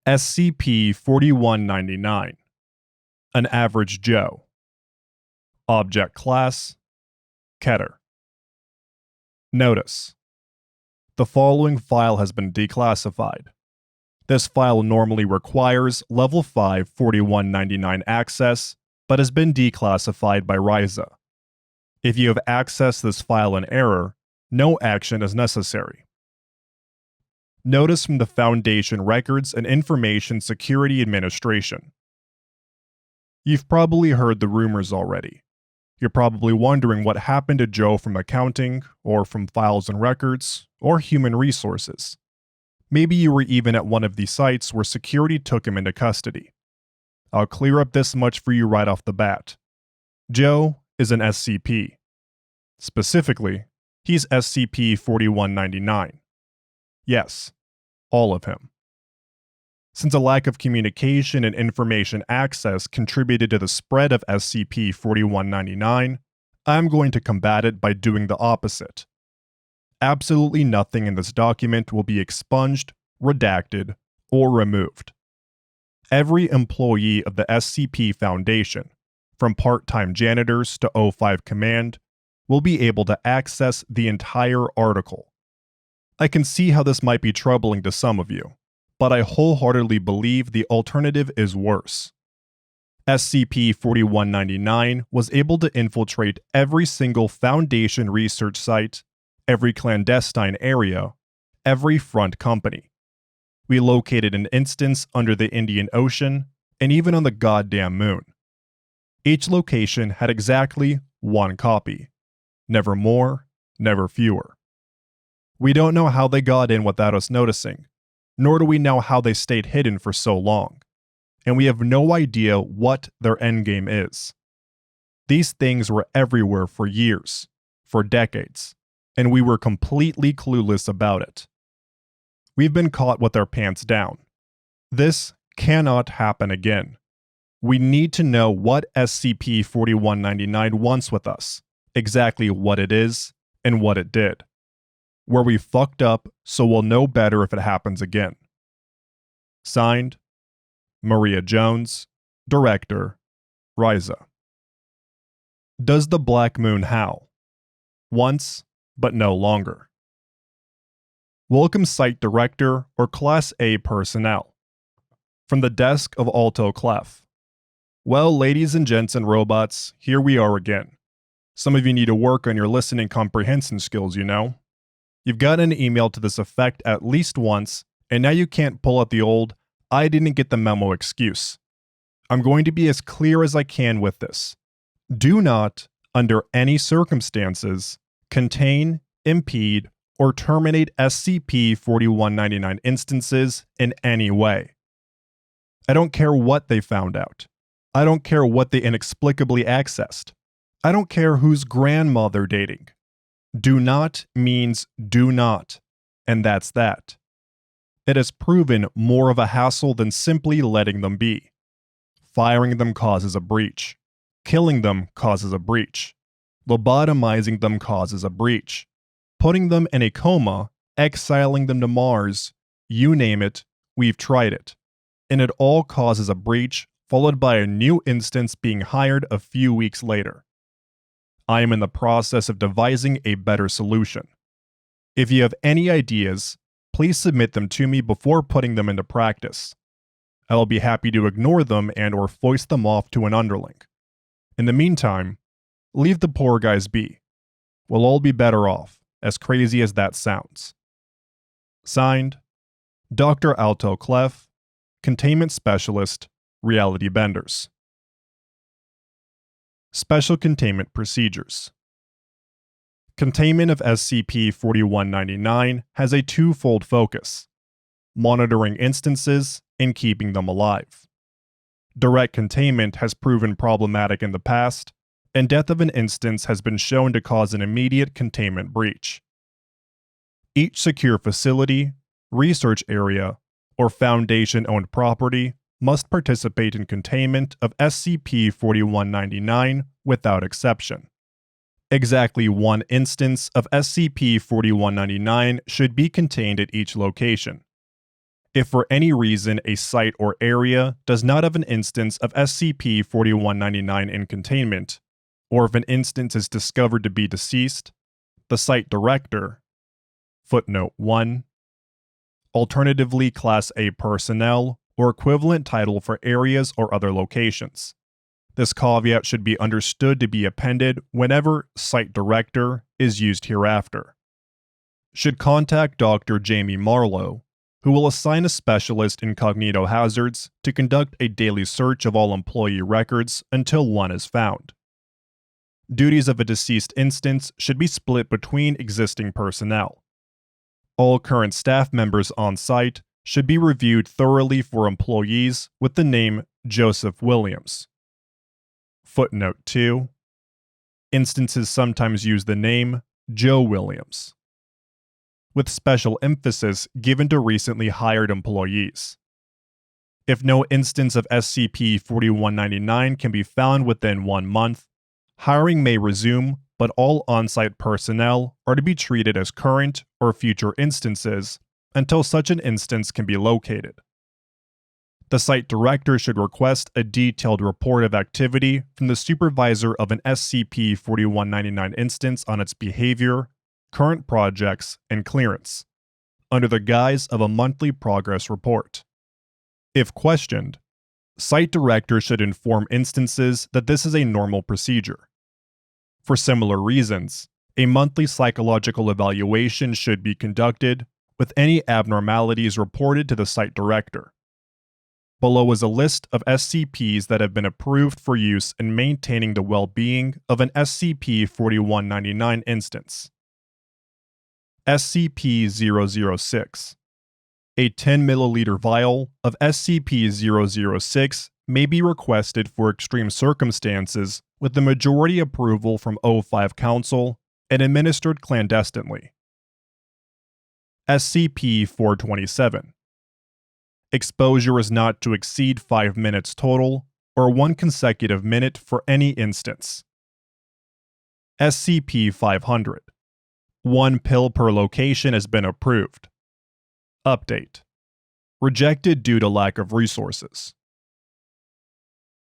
SCP-4199, an average Joe. Object Class: Keter. Notice: the following file has been declassified. This file normally requires Level 5 4199 access, but has been declassified by RAISA. If you have accessed this file in error, no action is necessary. Notice from the Foundation Records and Information Security Administration. You've probably heard the rumors already. You're probably wondering what happened to Joe from accounting, or from files and records, or human resources. Maybe you were even at one of these sites where security took him into custody. I'll clear up this much for you right off the bat. Joe is an SCP. Specifically, he's SCP-4199. Yes, all of him. Since a lack of communication and information access contributed to the spread of SCP-4199, I'm going to combat it by doing the opposite. Absolutely nothing in this document will be expunged, redacted, or removed. Every employee of the SCP Foundation, from part-time janitors to O5 Command, will be able to access the entire article. I can see how this might be troubling to some of you, but I wholeheartedly believe the alternative is worse. SCP-4199 was able to infiltrate every single Foundation research site, every clandestine area, every front company. We located an instance under the Indian Ocean, and even on the goddamn moon. Each location had exactly one copy. Never more, never fewer. We don't know how they got in without us noticing, nor do we know how they stayed hidden for so long, and we have no idea what their endgame is. These things were everywhere for years, for decades, and we were completely clueless about it. We've been caught with our pants down. This cannot happen again. We need to know what SCP-4199 wants with us, exactly what it is, and what it did. Where we fucked up, so we'll know better if it happens again. Signed, Maria Jones, Director, RAISA. Does the Black Moon howl? Once, but no longer. Welcome Site Director or Class A personnel. From the desk of Alto Clef. Well, ladies and gents and robots, here we are again. Some of you need to work on your listening comprehension skills, you know. You've gotten an email to this effect at least once, and now you can't pull out the old, I didn't get the memo excuse. I'm going to be as clear as I can with this. Do not, under any circumstances, contain, impede, or terminate SCP-4199 instances in any way. I don't care what they found out. I don't care what they inexplicably accessed. I don't care whose grandma they're dating. Do not means do not, and that's that. It has proven more of a hassle than simply letting them be. Firing them causes a breach. Killing them causes a breach. Lobotomizing them causes a breach. Putting them in a coma, exiling them to Mars, you name it, we've tried it. And it all causes a breach, followed by a new instance being hired a few weeks later. I am in the process of devising a better solution. If you have any ideas, please submit them to me before putting them into practice. I will be happy to ignore them and or foist them off to an underling. In the meantime, leave the poor guys be. We'll all be better off, as crazy as that sounds. Signed, Dr. Alto Clef, Containment Specialist, Reality Benders. Special Containment Procedures. Containment of SCP-4199 has a twofold focus: monitoring instances and keeping them alive. Direct containment has proven problematic in the past, and death of an instance has been shown to cause an immediate containment breach. Each secure facility, research area, or Foundation-owned property must participate in containment of SCP-4199 without exception. Exactly one instance of SCP-4199 should be contained at each location. If for any reason a site or area does not have an instance of SCP-4199 in containment, or if an instance is discovered to be deceased, the site director, footnote 1, alternatively Class A personnel or equivalent title for areas or other locations. This caveat should be understood to be appended whenever site director is used hereafter. Should contact Dr. Jamie Marlowe, who will assign a specialist in cognito hazards to conduct a daily search of all employee records until one is found. Duties of a deceased instance should be split between existing personnel. All current staff members on site should be reviewed thoroughly for employees with the name Joseph Williams. Footnote 2. Instances sometimes use the name Joe Williams, with special emphasis given to recently hired employees. If no instance of SCP-4199 can be found within 1 month, hiring may resume, but all on-site personnel are to be treated as current or future instances until such an instance can be located. The site director should request a detailed report of activity from the supervisor of an SCP-4199 instance on its behavior, current projects, and clearance, under the guise of a monthly progress report. If questioned, site director should inform instances that this is a normal procedure. For similar reasons, a monthly psychological evaluation should be conducted, with any abnormalities reported to the site director. Below is a list of SCPs that have been approved for use in maintaining the well-being of an SCP-4199 instance. SCP-006. A 10 milliliter vial of SCP-006 may be requested for extreme circumstances with the majority approval from O5 Council and administered clandestinely. SCP-427. Exposure is not to exceed 5 minutes total, or 1 consecutive minute for any instance. SCP-500. 1 pill per location has been approved. Update. Rejected due to lack of resources.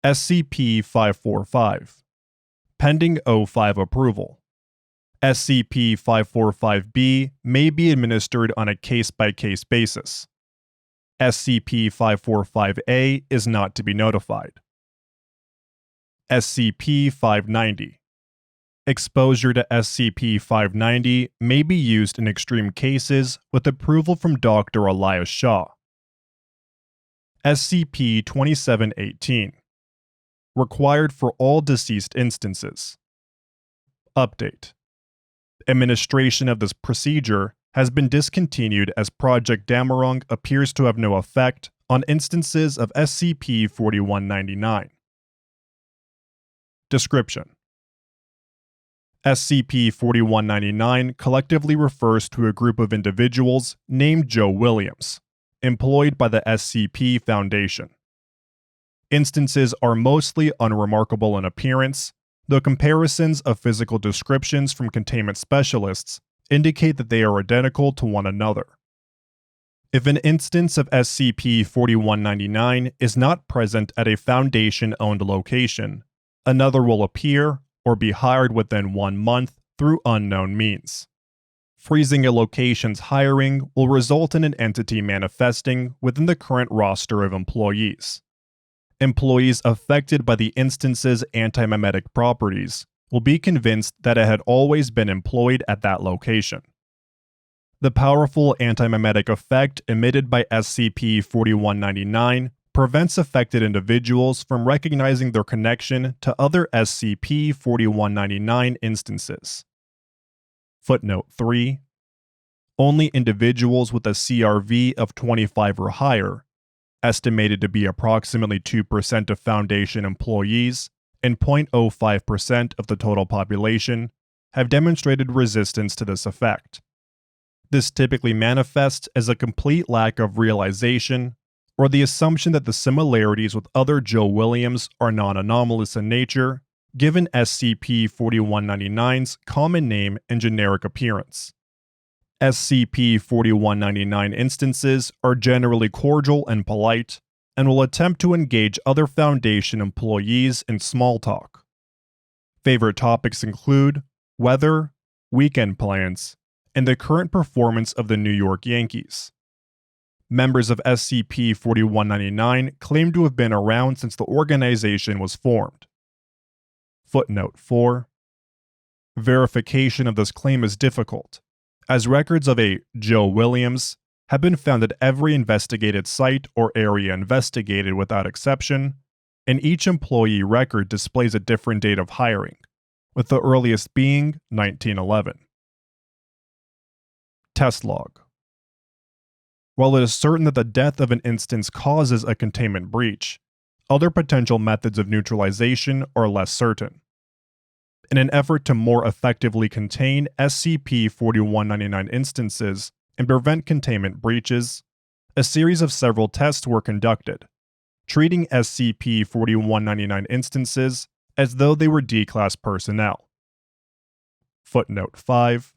SCP-545. Pending O5 approval. SCP-545-B may be administered on a case-by-case basis. SCP-545-A is not to be notified. SCP-590. Exposure to SCP-590 may be used in extreme cases with approval from Dr. Elias Shaw. SCP-2718. Required for all deceased instances. Update. Administration of this procedure has been discontinued as Project Damarung appears to have no effect on instances of SCP-4199. Description: SCP-4199 collectively refers to a group of individuals named Joe Williams, employed by the SCP Foundation. Instances are mostly unremarkable in appearance, though comparisons of physical descriptions from containment specialists indicate that they are identical to one another. If an instance of SCP-4199 is not present at a Foundation-owned location, another will appear or be hired within 1 month through unknown means. Freezing a location's hiring will result in an entity manifesting within the current roster of employees. Employees affected by the instance's antimemetic properties will be convinced that it had always been employed at that location. The powerful antimemetic effect emitted by SCP-4199 prevents affected individuals from recognizing their connection to other SCP-4199 instances. Footnote 3. Only individuals with a CRV of 25 or higher, estimated to be approximately 2% of Foundation employees and 0.05% of the total population, have demonstrated resistance to this effect. This typically manifests as a complete lack of realization or the assumption that the similarities with other Joe Williams are non-anomalous in nature, given SCP-4199's common name and generic appearance. SCP-4199 instances are generally cordial and polite, and will attempt to engage other Foundation employees in small talk. Favorite topics include weather, weekend plans, and the current performance of the New York Yankees. Members of SCP-4199 claim to have been around since the organization was formed. Footnote 4. Verification of this claim is difficult, as records of a Joe Williams have been found at every investigated site or area investigated without exception, and each employee record displays a different date of hiring, with the earliest being 1911. Test log. While it is certain that the death of an instance causes a containment breach, other potential methods of neutralization are less certain. In an effort to more effectively contain SCP-4199 instances and prevent containment breaches, a series of several tests were conducted, treating SCP-4199 instances as though they were D-Class personnel. Footnote 5.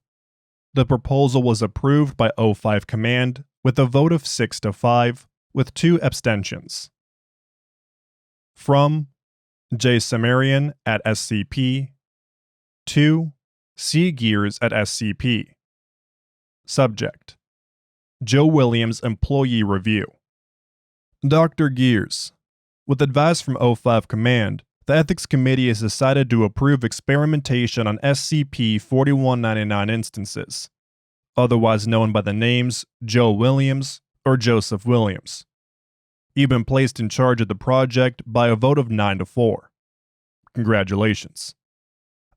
The proposal was approved by O5 Command with a vote of 6-5, with 2 abstentions. From J. Samarian at SCP to C. Gears at SCP. Subject: Joe Williams Employee Review. Dr. Gears, with advice from O5 Command, the Ethics Committee has decided to approve experimentation on SCP-4199 instances, otherwise known by the names Joe Williams or Joseph Williams. You've been placed in charge of the project by a vote of 9-4. Congratulations.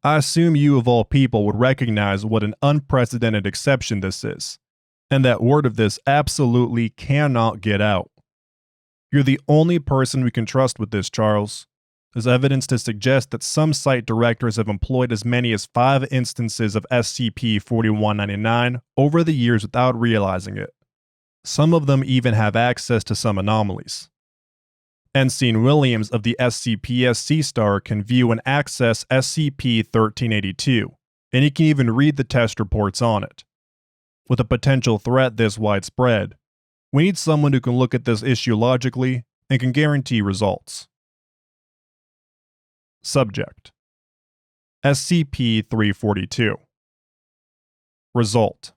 I assume you of all people would recognize what an unprecedented exception this is, and that word of this absolutely cannot get out. You're the only person we can trust with this, Charles. There's evidence to suggest that some site directors have employed as many as 5 instances of SCP-4199 over the years without realizing it. Some of them even have access to some anomalies. Ensign Williams of the SCPS C-Star can view and access SCP-1382, and he can even read the test reports on it. With a potential threat this widespread, we need someone who can look at this issue logically and can guarantee results. Subject: SCP-342. Result: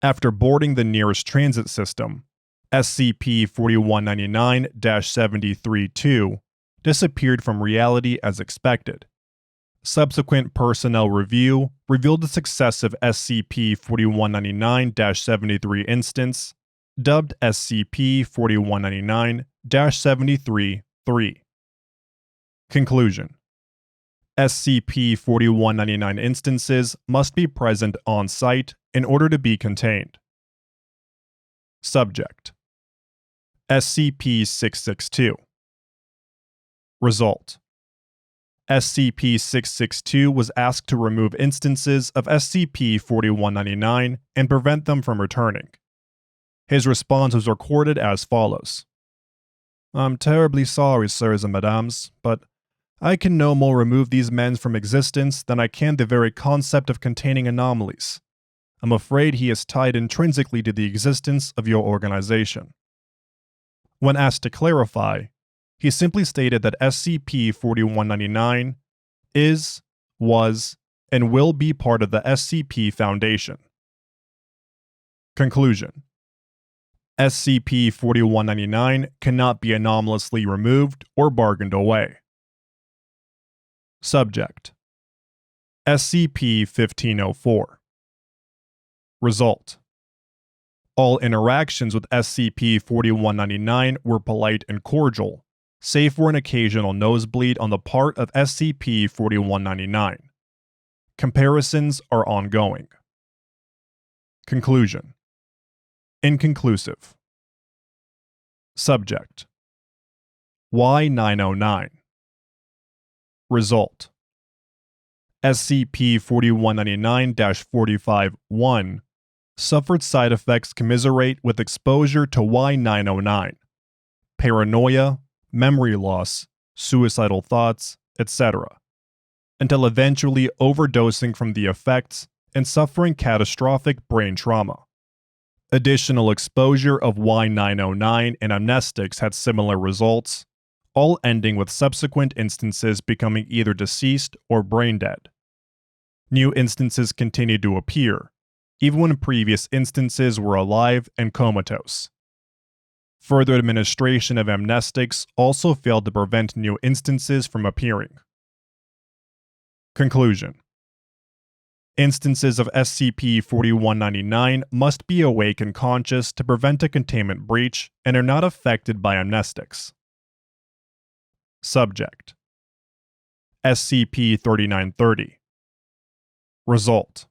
after boarding the nearest transit system, SCP-4199-73-2 disappeared from reality as expected. Subsequent personnel review revealed a successive SCP-4199-73 instance, dubbed SCP-4199-73-3. Conclusion: SCP-4199 instances must be present on site in order to be contained. Subject: SCP-662. Result: SCP-662 was asked to remove instances of SCP-4199 and prevent them from returning. His response was recorded as follows: I'm terribly sorry, sirs and madams, but I can no more remove these men from existence than I can the very concept of containing anomalies. I'm afraid he is tied intrinsically to the existence of your organization. When asked to clarify, he simply stated that SCP-4199 is, was, and will be part of the SCP Foundation. Conclusion: SCP-4199 cannot be anomalously removed or bargained away. Subject: SCP-1504. Result: all interactions with SCP-4199 were polite and cordial, save for an occasional nosebleed on the part of SCP-4199. Comparisons are ongoing. Conclusion: inconclusive. Subject: Y909. Result: SCP-4199-45-1 suffered side effects commiserate with exposure to Y909, paranoia, memory loss, suicidal thoughts, etc., until eventually overdosing from the effects and suffering catastrophic brain trauma. Additional exposure of Y909 and amnestics had similar results, all ending with subsequent instances becoming either deceased or brain dead. New instances continued to appear, even when previous instances were alive and comatose. Further administration of amnestics also failed to prevent new instances from appearing. Conclusion: instances of SCP-4199 must be awake and conscious to prevent a containment breach and are not affected by amnestics. Subject: SCP-3930. Result: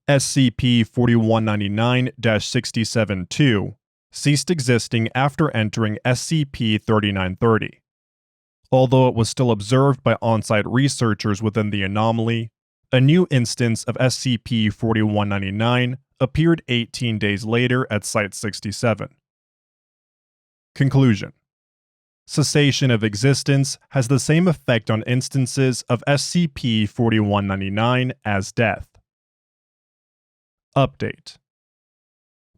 SCP-4199-67-2 ceased existing after entering SCP-3930. Although it was still observed by on-site researchers within the anomaly, a new instance of SCP-4199 appeared 18 days later at Site-67. Conclusion: cessation of existence has the same effect on instances of SCP-4199 as death. Update: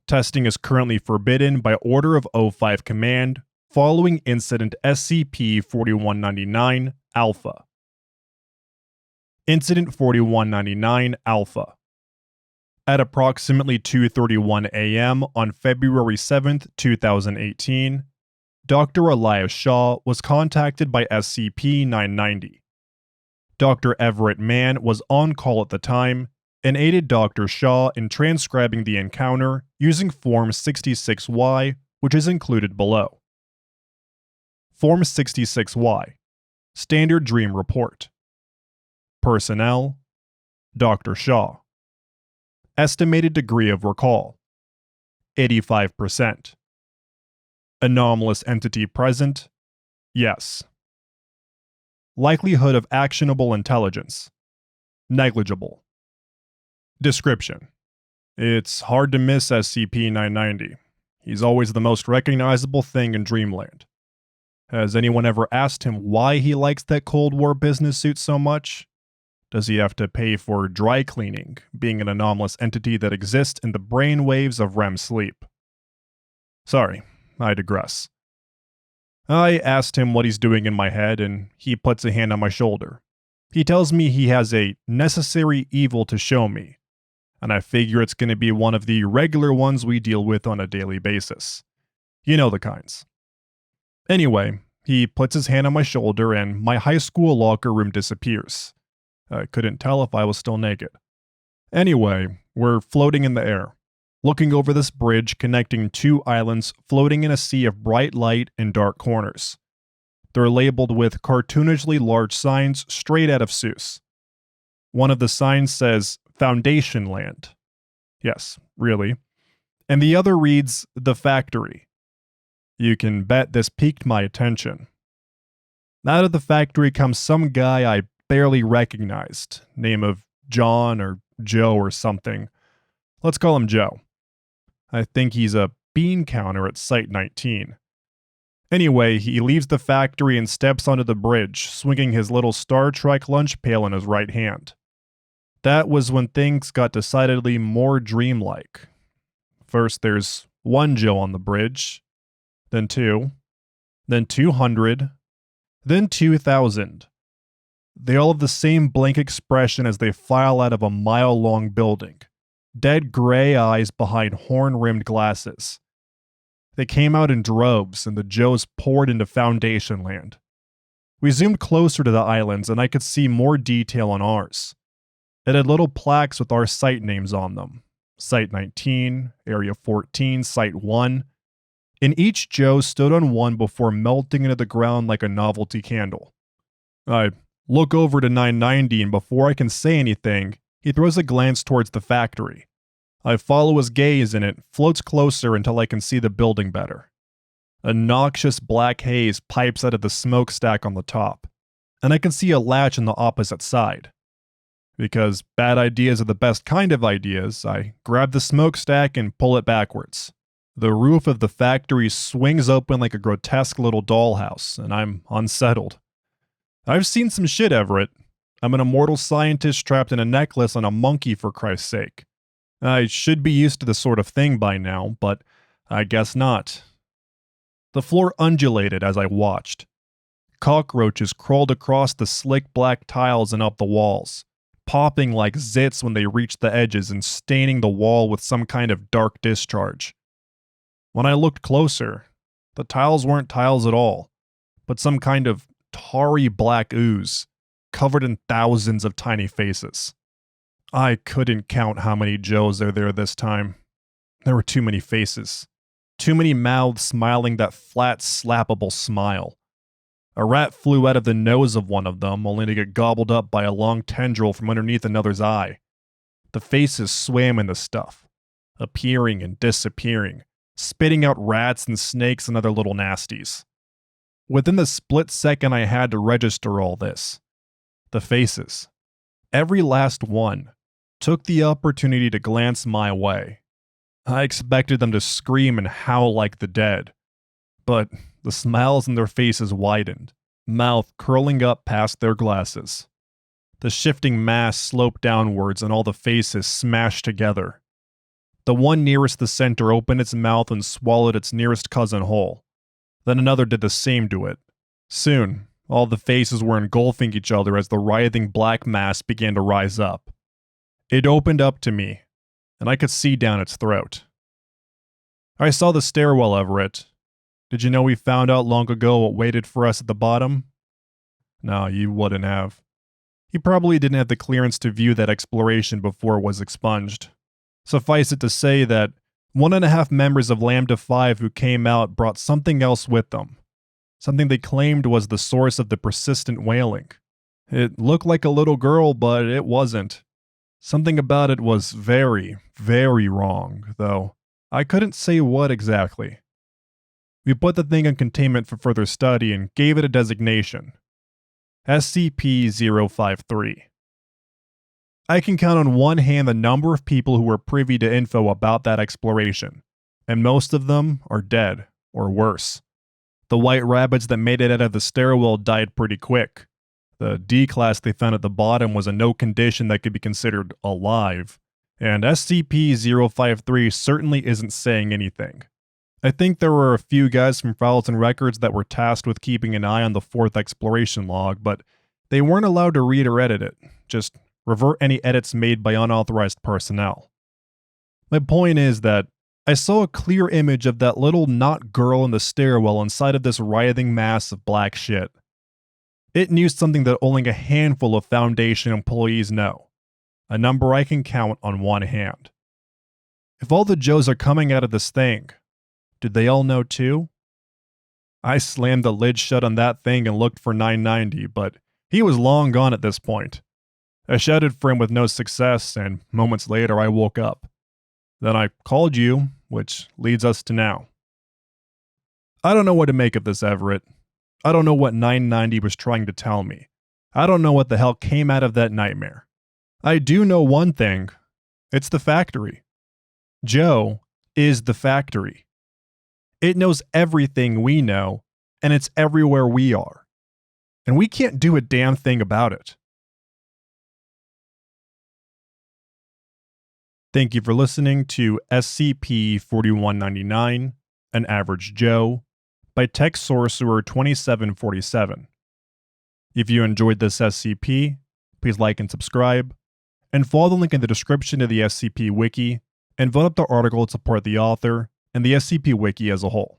testing is currently forbidden by Order of O5 Command following Incident SCP-4199 Alpha. Incident 4199 Alpha. At approximately 2:31 a.m. on February 7, 2018, Dr. Elias Shaw was contacted by SCP-990. Dr. Everett Mann was on call at the time and aided Dr. Shaw in transcribing the encounter using Form 66Y, which is included below. Form 66Y. Standard Dream Report. Personnel: Dr. Shaw. Estimated degree of recall: 85%. Anomalous entity present: yes. Likelihood of actionable intelligence: negligible. Description: it's hard to miss SCP-990. He's always the most recognizable thing in Dreamland. Has anyone ever asked him why he likes that Cold War business suit so much? Does he have to pay for dry cleaning, being an anomalous entity that exists in the brain waves of REM sleep? Sorry, I digress. I asked him what he's doing in my head, and he puts a hand on my shoulder. He tells me he has a necessary evil to show me, and I figure it's going to be one of the regular ones we deal with on a daily basis. You know the kinds. Anyway, he puts his hand on my shoulder and my high school locker room disappears. I couldn't tell if I was still naked. Anyway, we're floating in the air, looking over this bridge connecting two islands floating in a sea of bright light and dark corners. They're labeled with cartoonishly large signs straight out of Seuss. One of the signs says, Foundation Land. Yes, really. And the other reads, The Factory. You can bet this piqued my attention. Out of the factory comes some guy I barely recognized, name of John or Joe or something. Let's call him Joe. I think he's a bean counter at Site 19. Anyway, he leaves the factory and steps onto the bridge, swinging his little Star Trek lunch pail in his right hand. That was when things got decidedly more dreamlike. First there's one Joe on the bridge, then two, then 200, then 2,000. They all have the same blank expression as they file out of a mile-long building. Dead gray eyes behind horn-rimmed glasses. They came out in droves, and the Joes poured into Foundation Land. We zoomed closer to the islands, and I could see more detail on ours. It had little plaques with our site names on them. Site 19, Area 14, Site 1. And each Joe stood on one before melting into the ground like a novelty candle. I look over to 990, and before I can say anything, he throws a glance towards the factory. I follow his gaze, and it floats closer until I can see the building better. A noxious black haze pipes out of the smokestack on the top, and I can see a latch on the opposite side. Because bad ideas are the best kind of ideas, I grab the smokestack and pull it backwards. The roof of the factory swings open like a grotesque little dollhouse, and I'm unsettled. I've seen some shit, Everett. I'm an immortal scientist trapped in a necklace on a monkey, for Christ's sake. I should be used to this sort of thing by now, but I guess not. The floor undulated as I watched. Cockroaches crawled across the slick black tiles and up the walls, popping like zits when they reached the edges and staining the wall with some kind of dark discharge. When I looked closer, the tiles weren't tiles at all, but some kind of tarry black ooze, covered in thousands of tiny faces. I couldn't count how many Joes are there this time. There were too many faces. Too many mouths smiling that flat, slappable smile. A rat flew out of the nose of one of them, only to get gobbled up by a long tendril from underneath another's eye. The faces swam in the stuff, appearing and disappearing, spitting out rats and snakes and other little nasties. Within the split second I had to register all this, the faces, every last one, took the opportunity to glance my way. I expected them to scream and howl like the dead, but the smiles in their faces widened, mouth curling up past their glasses. The shifting mass sloped downwards and all the faces smashed together. The one nearest the center opened its mouth and swallowed its nearest cousin whole. Then another did the same to it. Soon, all the faces were engulfing each other as the writhing black mass began to rise up. It opened up to me, and I could see down its throat. I saw the stairwell, Everett. Did you know we found out long ago what waited for us at the bottom? No, you wouldn't have. You probably didn't have the clearance to view that exploration before it was expunged. Suffice it to say that 1.5 members of Lambda 5 who came out brought something else with them. Something they claimed was the source of the persistent wailing. It looked like a little girl, but it wasn't. Something about it was very, very wrong, though I couldn't say what exactly. We put the thing in containment for further study and gave it a designation. SCP-053. I can count on one hand the number of people who were privy to info about that exploration, and most of them are dead, or worse. The white rabbits that made it out of the stairwell died pretty quick. The D-class they found at the bottom was in no condition that could be considered alive, and SCP-053 certainly isn't saying anything. I think there were a few guys from Files and Records that were tasked with keeping an eye on the 4th exploration log, but they weren't allowed to read or edit it, just revert any edits made by unauthorized personnel. My point is that I saw a clear image of that little not girl in the stairwell inside of this writhing mass of black shit. It knew something that only a handful of Foundation employees know, a number I can count on one hand. If all the Joes are coming out of this thing, did they all know too? I slammed the lid shut on that thing and looked for 990, but he was long gone at this point. I shouted for him with no success, and moments later I woke up. Then I called you, which leads us to now. I don't know what to make of this, Everett. I don't know what 990 was trying to tell me. I don't know what the hell came out of that nightmare. I do know one thing. It's the factory. Joe is the factory. It knows everything we know, and it's everywhere we are. And we can't do a damn thing about it. Thank you for listening to SCP-4199, An Average Joe, by Tech Sorcerer 2747. If you enjoyed this SCP, please like and subscribe, and follow the link in the description to the SCP Wiki, and vote up the article to support the author and the SCP Wiki as a whole.